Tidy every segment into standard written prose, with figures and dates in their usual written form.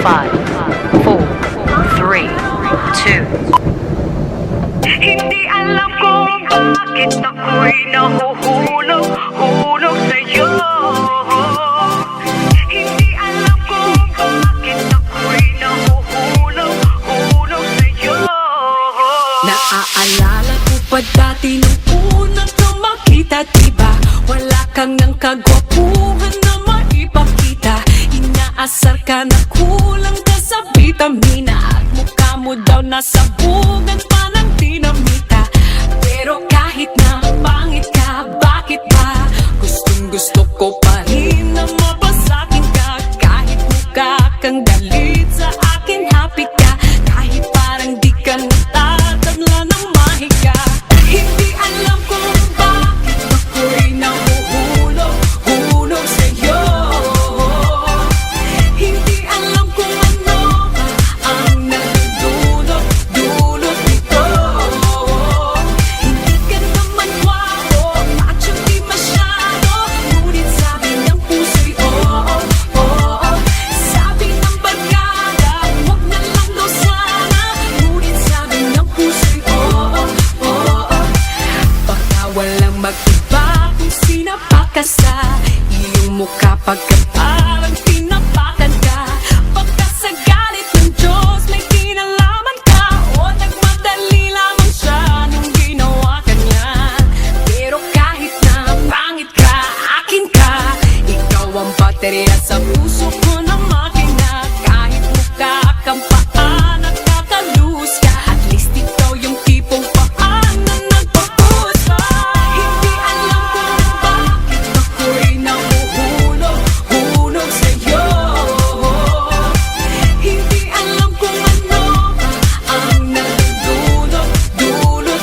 5, 4, 3, 2. Hindi alam kung bakit ako'y nahuhulog sa'yo. Hindi alam kung bakit ako'y nahuhulog sa'yo. Naaalala ko pa dati nung unang ka makita, diba? Wala kang ng kagwapuhan na maipakita. Inaasar ka na kulang ka sa vitamina, at mukha mo daw nasa bugan pa ng dinamita. Pero kahit na pangit ka, bakit ba gustong gusto ko pa rin na mabasakin ka? Kahit mukha kang galit sa akin, happy ka. Kahit parang di ka natatabla ng mahiga. Hindi alam kung bakit ako'y nahuhulog sa'yo. Hindi alam kung ano ba ang nagdulot nito. Hindi ka naman gwapo at siyang di masyado, ngunit sabi ng puso'y oo. Sabi ng barkada, huwag na lang daw sana, ngunit sabi ng puso'y oo. Baka walang mag-iba kung sinapak ka sa iyong mukha, pagka parang tinapakan ka. Baka sa galit ng Diyos may kinalaman ka, o nagmadali lamang siya nung ginawa ka niya. Pero kahit na pangit ka, akin ka. Ikaw ang baterya sa puso ko na makina. Kahit mukha kang paan at kakalus ka, at least ikaw yung tipong paan na nagpapush pa. Hindi alam kung bakit ako'y nahuhulog sa'yo. Hindi alam kung ano ba ang nagdulot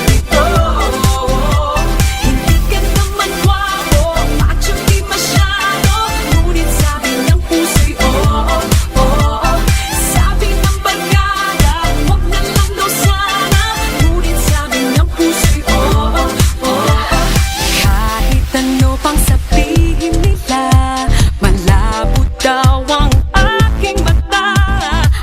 nito. Hindi ka naman gwapo at siyang di masyado, ngunit sabi ng puso'y oo. Sabi ng barkada, huwag na lang daw sana, ngunit sabi ng puso'y oo. Kahit ano pang sabihin nila, malabo daw ang aking mata.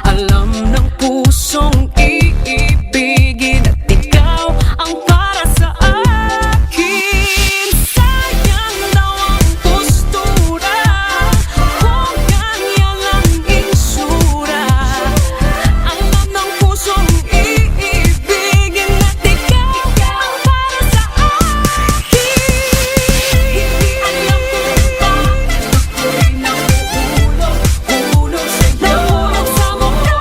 Alam ng pusong iibigin at ikaw ang para sa akin. Sayang daw ang postura kung ganyan ang insura. Alam ng pusong iibigin at ikaw ang para sa akin. Hindi alam kung bakit ako'y nahuhulog sa'yo. Nahulog sa mukha.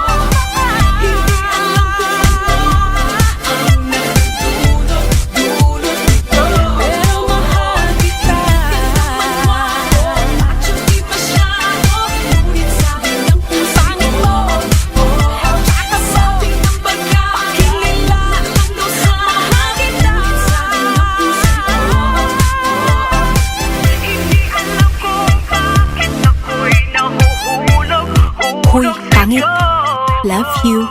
Hindi alam kung ano ang nagdulot nito. Pero mahal kita. At siyang di masyado, ngunit sabi ng puso mo. Tsaka sabi ng barkada, kilala lang daw sa mahal kita. Sabi ng puso Hindi alam kung bakit ako'y Huy, nahuhulog pangit. sa'yo. Love you.